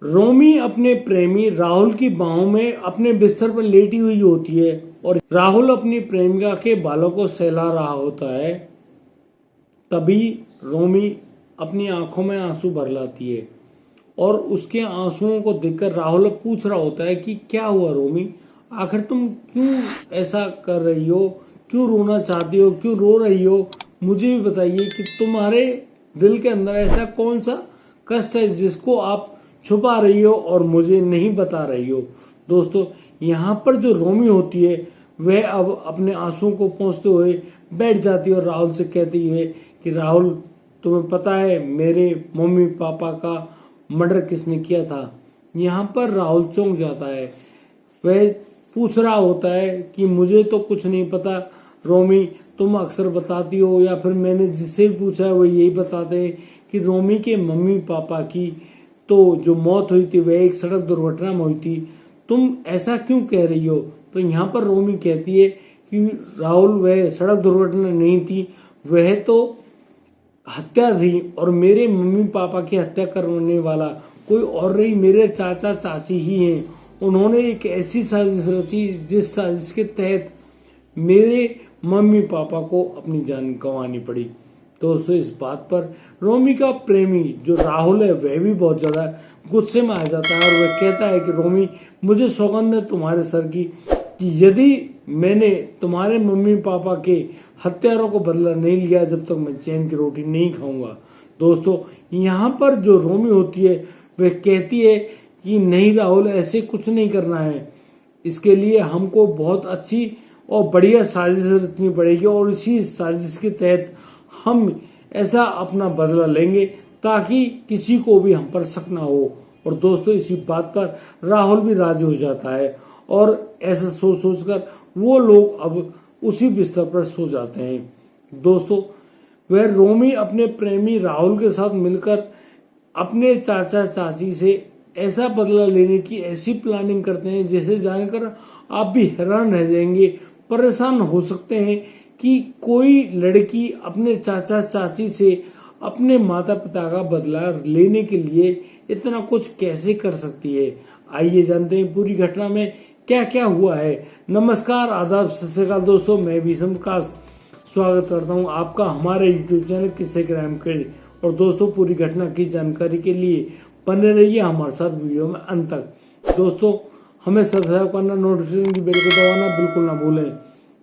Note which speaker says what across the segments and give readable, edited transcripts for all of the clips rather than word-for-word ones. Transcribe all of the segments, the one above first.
Speaker 1: रोमी अपने प्रेमी राहुल की बाहों में अपने बिस्तर पर लेटी हुई होती है और राहुल अपनी प्रेमिका के बालों को सहला रहा होता है। तभी रोमी अपनी आंखों में आंसू भर लाती है और उसके आंसुओं को देखकर राहुल पूछ रहा होता है कि क्या हुआ रोमी, आखिर तुम क्यों ऐसा कर रही हो, क्यों रोना चाहती हो, क्यों रो रही हो। मुझे भी बताइए कि तुम्हारे दिल के अंदर ऐसा कौन सा कष्ट है जिसको आप छुपा रही हो और मुझे नहीं बता रही हो। दोस्तों, यहाँ पर जो रोमी होती है वह अब अपने आंसुओं को पोंछते हुए बैठ जाती है और राहुल से कहती है कि राहुल, तुम्हें पता है मेरे मम्मी पापा का मर्डर किसने किया था। यहाँ पर राहुल चौंक जाता है। वह पूछ रहा होता है कि मुझे तो कुछ नहीं पता रोमी, तुम अक्सर बताती हो या फिर मैंने जिससे भी पूछा है वो यही बताते हैं कि रोमी के मम्मी पापा की तो जो मौत हुई थी वह एक सड़क दुर्घटना में हुई थी, तुम ऐसा क्यों कह रही हो। तो यहाँ पर रोमी कहती है कि राहुल, वह सड़क दुर्घटना नहीं थी, वह तो हत्या थी और मेरे मम्मी पापा की हत्या करने वाला कोई और नहीं, मेरे चाचा चाची ही हैं। उन्होंने एक ऐसी साजिश रची जिस साजिश के तहत मेरे मम्मी पापा को अपनी जान गंवानी पड़ी। दोस्तों, इस बात पर रोमी का प्रेमी जो राहुल है वह भी बहुत ज्यादा गुस्से में आ जाता है और वह कहता है कि रोमी, मुझे सौगंध है तुम्हारे सर की कि यदि मैंने तुम्हारे मम्मी पापा के हत्यारों को बदला नहीं लिया जब तक मैं चैन की रोटी नहीं खाऊंगा। दोस्तों, यहाँ पर जो रोमी होती है वह कहती है कि नहीं राहुल, ऐसे कुछ नहीं करना है, इसके लिए हमको बहुत अच्छी और बढ़िया साजिश रचनी पड़ेगी और इसी साजिश के तहत हम ऐसा अपना बदला लेंगे ताकि किसी को भी हम पर शक ना हो। और दोस्तों, इसी बात पर राहुल भी राजी हो जाता है और ऐसा सोच सोचकर वो लोग अब उसी बिस्तर पर सो जाते हैं। दोस्तों, वह रोमी अपने प्रेमी राहुल के साथ मिलकर अपने चाचा चाची से ऐसा बदला लेने की ऐसी प्लानिंग करते हैं जिसे जानकर आप भी हैरान रह जाएंगे, परेशान हो सकते हैं कि कोई लड़की अपने चाचा चाची से अपने माता पिता का बदला लेने के लिए इतना कुछ कैसे कर सकती है। आइए जानते हैं पूरी घटना में क्या क्या हुआ है। नमस्कार, आदाब, सत श्री अकाल दोस्तों, मैं भीषम प्रकाश स्वागत करता हूं आपका हमारे यूट्यूब चैनल किस्से क्राइम के। और दोस्तों, पूरी घटना की जानकारी के लिए बने रहिए हमारे साथ वीडियो में अंत तक। दोस्तों, हमें सब्सक्राइब करना, नोटिफिकेशन की बेल को दबाना बिल्कुल ना भूलें।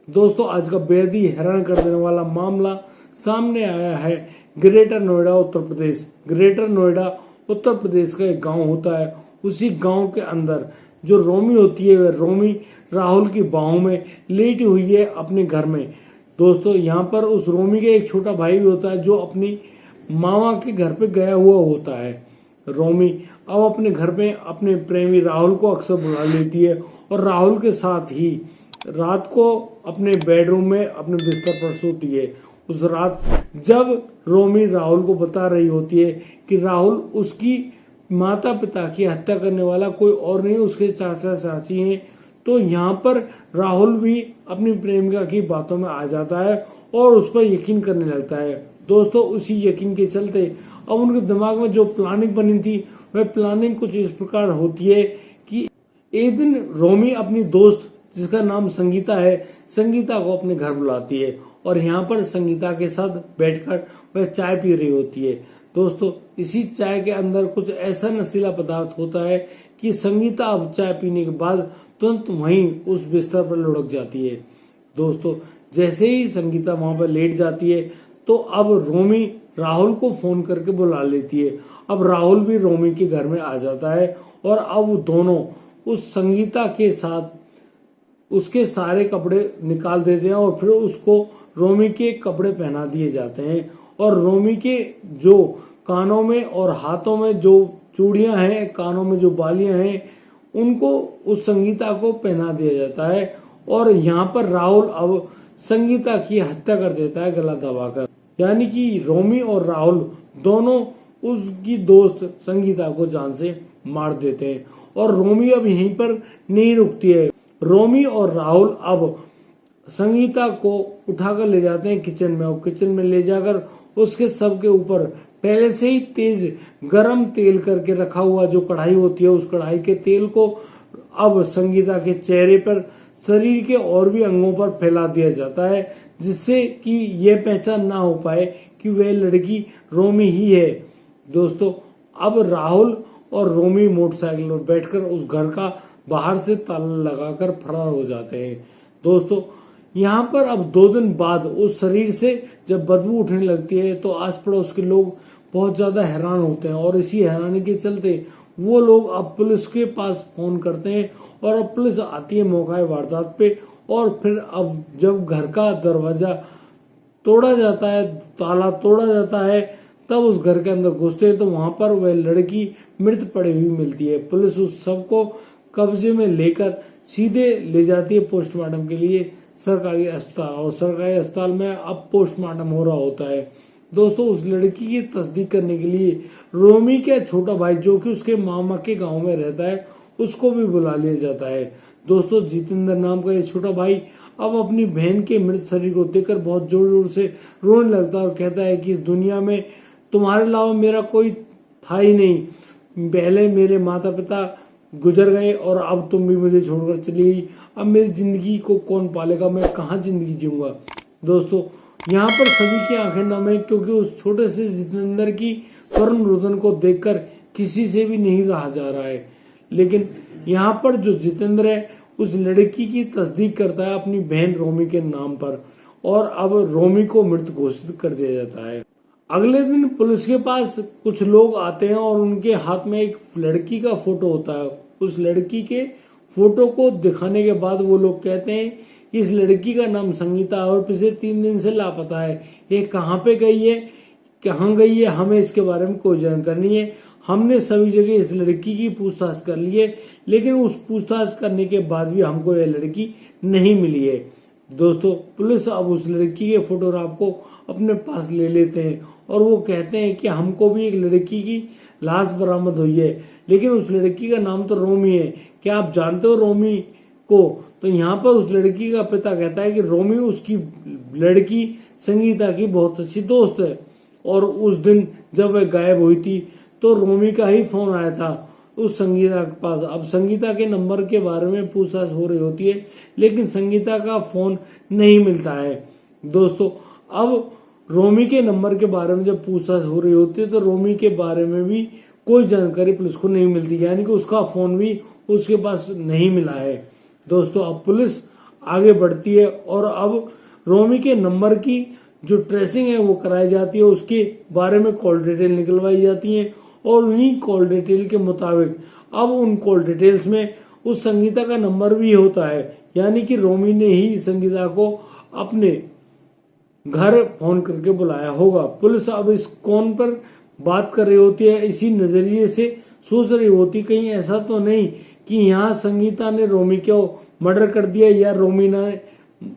Speaker 1: दोस्तों, आज का बेहद ही हैरान कर देने वाला मामला सामने आया है ग्रेटर नोएडा उत्तर प्रदेश। ग्रेटर नोएडा उत्तर प्रदेश का एक गांव होता है। उसी गांव के अंदर जो रोमी होती है वह रोमी राहुल की बाहों में लेटी हुई है अपने घर में। दोस्तों, यहाँ पर उस रोमी के एक छोटा भाई भी होता है जो अपनी मामा के घर पे गया हुआ होता है। रोमी अब अपने घर पे अपने प्रेमी राहुल को अक्सर बुला लेती है और राहुल के साथ ही रात को अपने बेडरूम में अपने बिस्तर पर सोती है। उस रात जब रोमी राहुल को बता रही होती है कि राहुल उसकी माता पिता की हत्या करने वाला कोई और नहीं, उसके चाचा चाची हैं, तो यहाँ पर राहुल भी अपनी प्रेमिका की बातों में आ जाता है और उस पर यकीन करने लगता है। दोस्तों, उसी यकीन के चलते अब उनके दिमाग में जो प्लानिंग बनी थी वह प्लानिंग कुछ इस प्रकार होती है कि एक दिन रोमी अपनी दोस्त जिसका नाम संगीता है, संगीता को अपने घर बुलाती है और यहाँ पर संगीता के साथ बैठकर वह चाय पी रही होती है। दोस्तों, इसी चाय के अंदर कुछ ऐसा नशीला पदार्थ होता है कि संगीता अब चाय पीने के बाद तुरंत वहीं उस बिस्तर पर लुढ़क जाती है। दोस्तों, जैसे ही संगीता वहां पर लेट जाती है तो अब रोमी राहुल को फोन करके बुला लेती है। अब राहुल भी रोमी के घर में आ जाता है और अब वो दोनों उस संगीता के साथ उसके सारे कपड़े निकाल देते हैं और फिर उसको रोमी के कपड़े पहना दिए जाते हैं और रोमी के जो कानों में और हाथों में जो चूड़ियां हैं, कानों में जो बालियां हैं, उनको उस संगीता को पहना दिया जाता है। और यहाँ पर राहुल अब संगीता की हत्या कर देता है गला दबाकर। यानी कि रोमी और राहुल दोनों उसकी दोस्त संगीता को जान से मार देते हैं और रोमी अब यहीं पर नहीं रुकती है। रोमी और राहुल अब संगीता को उठाकर ले जाते हैं किचन में और किचन में ले जाकर उसके शव के ऊपर पहले से ही तेज गरम तेल करके रखा हुआ जो कढ़ाई होती है, उस कढ़ाई के तेल को अब संगीता के चेहरे पर, शरीर के और भी अंगों पर फैला दिया जाता है, जिससे कि यह पहचान ना हो पाए कि वह लड़की रोमी ही है। दोस्तों, अब राहुल और रोमी मोटरसाइकिल पर बैठकर उस घर का बाहर से ताला लगाकर फरार हो जाते हैं। दोस्तों, यहाँ पर अब 2 दिन बाद उस शरीर से जब बदबू उठने लगती है तो आस पड़ोस के लोग बहुत ज्यादा हैरान होते हैं, और इसी हैरानी के चलते वो लोग अब पुलिस के पास फोन करते हैं, और अब पुलिस आती है मौका वारदात पे। और फिर अब जब घर का दरवाजा तोड़ा जाता है, ताला तोड़ा जाता है, तब उस घर के अंदर घुसते हैं तो वहां पर वह लड़की मृत पड़ी हुई मिलती है। पुलिस उस शव को कब्जे में लेकर सीधे ले जाती है पोस्टमार्टम के लिए सरकारी अस्पताल, और सरकारी अस्पताल में अब पोस्टमार्टम हो रहा होता है। दोस्तों, उस लड़की की तस्दीक करने के लिए रोमी का छोटा भाई, जो कि उसके मामा के गांव में रहता है, उसको भी बुला लिया जाता है। दोस्तों, जितेंद्र नाम का ये छोटा भाई अब अपनी बहन के मृत शरीर को देखकर बहुत जोर जोर से रोने लगता है और कहता है कि इस दुनिया में तुम्हारे अलावा मेरा कोई था ही नहीं। पहले मेरे माता पिता गुजर गए और अब तुम भी मुझे छोड़कर चली गई। अब मेरी जिंदगी को कौन पालेगा, मैं कहाँ जिंदगी जीऊंगा। दोस्तों, यहाँ पर सभी की आंखें नम है, क्योंकि उस छोटे से जितेंद्र की करुण रुदन को देखकर किसी से भी नहीं रहा जा रहा है। लेकिन यहाँ पर जो जितेंद्र है उस लड़की की तस्दीक करता है अपनी बहन रोमी के नाम पर, और अब रोमी को मृत घोषित कर दिया जाता है। अगले दिन पुलिस के पास कुछ लोग आते हैं और उनके हाथ में एक लड़की का फोटो होता है। उस लड़की के फोटो को दिखाने के बाद वो लोग कहते हैं कि इस लड़की का नाम संगीता है और पिछले 3 दिन से लापता है। ये कहाँ पे गई है, कहाँ गई है, हमें इसके बारे में कोई जानकारी नहीं है। हमने सभी जगह इस लड़की की पूछताछ कर ली है, लेकिन उस पूछताछ करने के बाद भी हमको यह लड़की नहीं मिली है। दोस्तों, पुलिस अब उस लड़की के फोटोग्राफ को अपने पास ले लेते हैं और वो कहते हैं कि हमको भी एक लड़की की लाश बरामद हुई है, लेकिन उस लड़की का नाम तो रोमी है। क्या आप जानते हो रोमी को? तो यहाँ पर उस लड़की का पिता कहता है कि रोमी उसकी लड़की संगीता की बहुत अच्छी दोस्त है, और उस दिन जब वह गायब हुई थी तो रोमी का ही फोन आया था उस संगीता के पास। अब संगीता के नंबर के बारे में पूछताछ हो रही होती है, लेकिन संगीता का फोन नहीं मिलता है। दोस्तों, अब रोमी के नंबर के बारे में जब पूछताछ हो रही होती है तो रोमी के बारे में भी कोई जानकारी पुलिस को नहीं मिलती, यानी कि उसका फोन भी उसके पास नहीं मिला है। दोस्तों, अब पुलिस आगे बढ़ती है और अब रोमी के नंबर की जो ट्रेसिंग है वो कराई जाती है, उसके बारे में कॉल डिटेल निकलवाई जाती है, और उन्हीं कॉल डिटेल के मुताबिक अब उन कॉल डिटेल्स में उस संगीता का नंबर भी होता है, यानी कि रोमी ने ही संगीता को अपने घर फोन करके बुलाया होगा। पुलिस अब इस कौन पर बात कर रही होती है, इसी नजरिए से सोच रही होती कहीं ऐसा तो नहीं कि यहाँ संगीता ने रोमी को मर्डर कर दिया या रोमी ने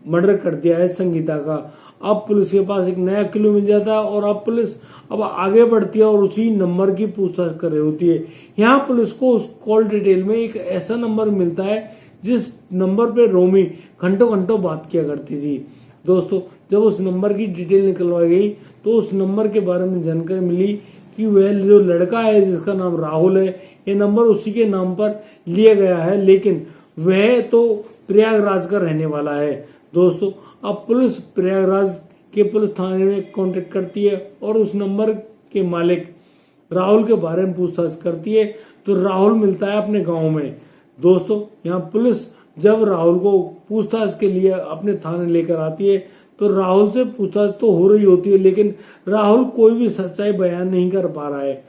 Speaker 1: मर्डर कर दिया है संगीता का। अब पुलिस के पास एक नया क्लू मिल जाता है और अब पुलिस अब आगे बढ़ती है और उसी नंबर की पूछताछ कर रही होती है। यहाँ पुलिस को उस कॉल डिटेल में एक ऐसा नंबर मिलता है जिस नंबर पे रोमी घंटों घंटों बात किया करती थी। दोस्तों, जब उस नंबर की डिटेल निकलवाई गई तो उस नंबर के बारे में जानकारी मिली कि वह जो लड़का है जिसका नाम राहुल है, ये नंबर उसी के नाम पर लिया गया है, लेकिन वह तो प्रयागराज का रहने वाला है। दोस्तों, अब पुलिस प्रयागराज के पुलिस थाने में कांटेक्ट करती है और उस नंबर के मालिक राहुल के बारे में पूछताछ करती है, तो राहुल मिलता है अपने गांव में। दोस्तों, यहाँ पुलिस जब राहुल को पूछताछ के लिए अपने थाने लेकर आती है तो राहुल से पूछताछ तो हो रही होती है, लेकिन राहुल कोई भी सच्चाई बयान नहीं कर पा रहा है।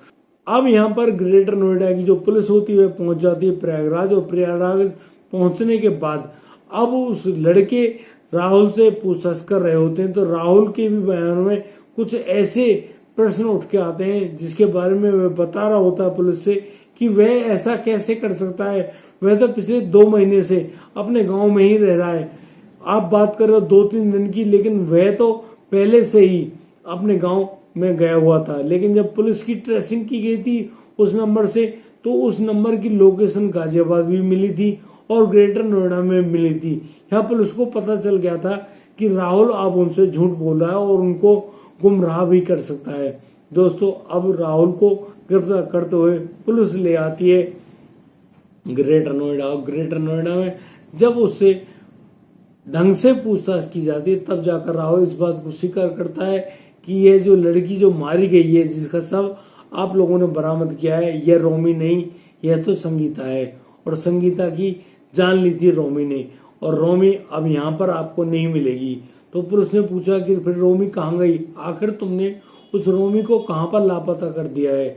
Speaker 1: अब यहाँ पर ग्रेटर नोएडा की जो पुलिस होती है पहुंच जाती है प्रयागराज, और प्रयागराज पहुंचने के बाद अब उस लड़के राहुल से पूछताछ कर रहे होते हैं, तो राहुल के भी बयान में कुछ ऐसे प्रश्न उठ के आते हैं जिसके बारे में वह बता रहा होता है पुलिस से कि वह ऐसा कैसे कर सकता है, वह तो पिछले 2 महीने से अपने गांव में ही रह रहा है। आप बात कर रहे हो 2-3 दिन की, लेकिन वह तो पहले से ही अपने गांव में गया हुआ था। लेकिन जब पुलिस की ट्रेसिंग की गई थी उस नंबर से, तो उस नंबर की लोकेशन गाजियाबाद भी मिली थी और ग्रेटर नोएडा में मिली थी। यहाँ पुलिस को पता चल गया था कि राहुल अब उनसे झूठ बोल रहा है और उनको गुमराह भी कर सकता है। दोस्तों अब राहुल को गिरफ्तार करते हुए पुलिस ले आती है ग्रेटर नोएडा में जब उससे ढंग से पूछताछ की जाती है तब जाकर राहुल इस बात को स्वीकार करता है कि यह जो लड़की जो मारी गई है, जिसका शव आप लोगों ने बरामद किया है, यह रोमी नहीं, यह तो संगीता है और संगीता की जान ली थी रोमी ने, और रोमी अब यहाँ पर आपको नहीं मिलेगी। तो पुलिस ने पूछा कि फिर रोमी कहाँ गई, आखिर तुमने उस रोमी को कहाँ पर लापता कर दिया है।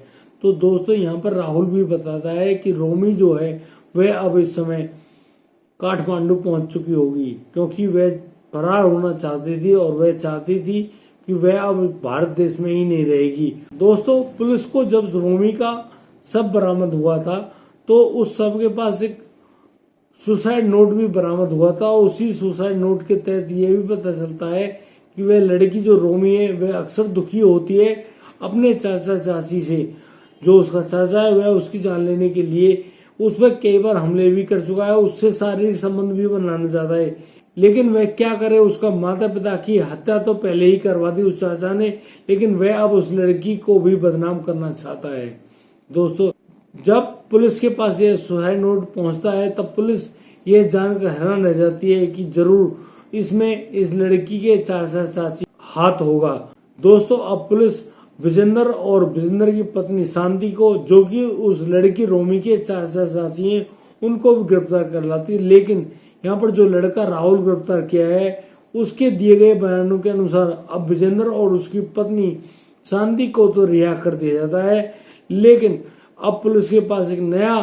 Speaker 1: तो दोस्तों यहाँ पर राहुल भी बताता है कि रोमी जो है वह अब इस समय काठमांडू पहुंच चुकी होगी, क्योंकि वह फरार होना चाहती थी और वह चाहती थी कि वह अब भारत देश में ही नहीं रहेगी। दोस्तों पुलिस को जब रोमी का शव बरामद हुआ था तो उस शव के पास एक सुसाइड नोट भी बरामद हुआ था, और उसी सुसाइड नोट के तहत यह भी पता चलता है कि वह लड़की जो रोमी है वह अक्सर दुखी होती है अपने चाचा चाची से। जो उसका चाचा है वह उसकी जान लेने के लिए उस पर कई बार हमले भी कर चुका है, उससे शारीरिक संबंध भी बनाना चाहता है, लेकिन वह क्या करे, उसका माता पिता की हत्या तो पहले ही करवा दी उस चाचा ने, लेकिन वह अब उस लड़की को भी बदनाम करना चाहता है। दोस्तों जब पुलिस के पास यह सुसाइड नोट पहुंचता है तब पुलिस ये जानकर हैरान रह जाती है कि जरूर इसमें इस लड़की के चाचा चाची हाथ होगा। दोस्तों अब पुलिस विजेंद्र की पत्नी शांति को, जो कि उस लड़की रोमी के चाचा चाची हैं, उनको भी गिरफ्तार कर लाती है, लेकिन यहाँ पर जो लड़का राहुल गिरफ्तार किया है उसके दिए गए बयानों के अनुसार अब विजेंद्र और उसकी पत्नी शांति को तो रिहा कर दिया जाता है, लेकिन अब पुलिस के पास एक नया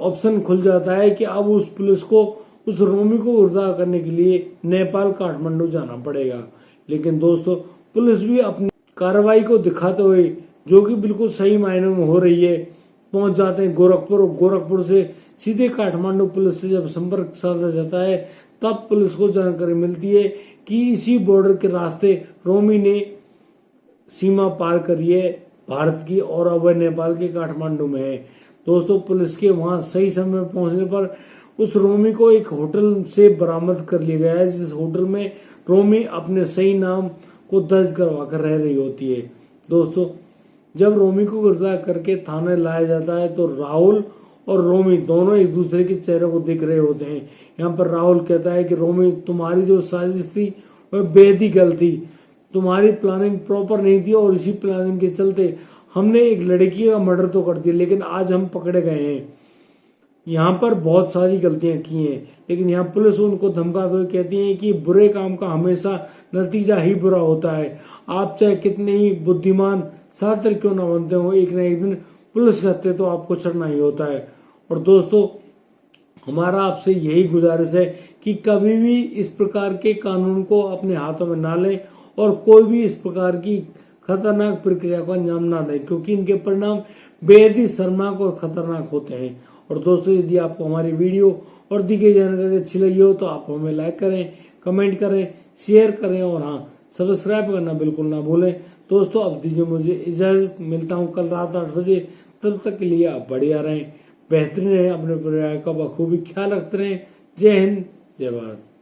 Speaker 1: ऑप्शन खुल जाता है कि अब उस पुलिस को उस रोमी को गिरफ्तार करने के लिए नेपाल काठमांडू जाना पड़ेगा। लेकिन दोस्तों पुलिस भी अपनी कार्रवाई को दिखाते हुए, जो कि बिल्कुल सही मायनों में हो रही है, पहुंच जाते हैं गोरखपुर, और गोरखपुर से सीधे काठमांडू पुलिस से जब संपर्क साधा जाता है तब पुलिस को जानकारी मिलती है कि इसी बॉर्डर के रास्ते रोमी ने सीमा पार करी है भारत की, और अब वह नेपाल के काठमांडू में है। दोस्तों पुलिस के वहां सही समय में पहुंचने पर उस रोमी को एक होटल से बरामद कर लिया गया है, जिस होटल में रोमी अपने सही नाम को दर्ज करवा कर रह रही होती है। दोस्तों जब रोमी को गिरफ्तार करके थाने लाया जाता है तो राहुल और रोमी दोनों एक दूसरे के चेहरे को देख रहे होते हैं। यहाँ पर राहुल कहता है कि रोमी तुम्हारी जो साजिश थी वह बेहद ही गलत थी, तुम्हारी प्लानिंग प्रॉपर नहीं थी, और इसी प्लानिंग के चलते हमने एक लड़की का मर्डर तो कर दिया, लेकिन आज हम पकड़े गए हैं। यहाँ पर बहुत सारी गलतियां की हैं, लेकिन यहाँ पुलिस उनको धमकाते हुए कहती है कि बुरे काम का हमेशा नतीजा ही बुरा होता है। आप चाहे कितने ही बुद्धिमान शातिर क्यों ना बनते हो, एक न एक दिन पुलिस के हत्थे तो आपको चढ़ना ही होता है। और दोस्तों हमारा आपसे यही गुजारिश है कि कभी भी इस प्रकार के कानून को अपने हाथों में ना लें और कोई भी इस प्रकार की खतरनाक प्रक्रिया को अंजाम ना दें, क्योंकि इनके परिणाम बेहद ही शर्मनाक और खतरनाक होते हैं। और दोस्तों यदि आपको हमारी वीडियो और दी गई जानकारी अच्छी लगी हो तो आप हमें लाइक करें, कमेंट करें, शेयर करें, और हाँ सब्सक्राइब करना बिल्कुल ना भूलें। दोस्तों अब दीजिए मुझे इजाजत, मिलता हूँ कल रात 8 बजे। तब तक के लिए आप बढ़िया रहें, बेहतरीन रहें, अपने परिवार का बखूबी ख्याल रखते रहें। जय हिंद, जय भारत।